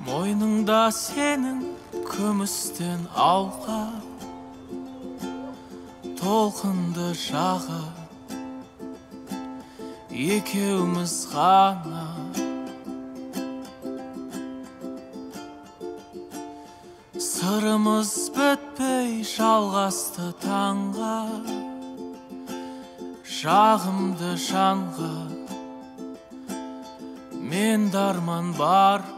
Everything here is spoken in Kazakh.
Мойныңда сенің күмістен алқа, толқынды жағы екеуміз ғана. Сырымыз бітпей жалғасты таңға, жағымды жанға мен дарман бар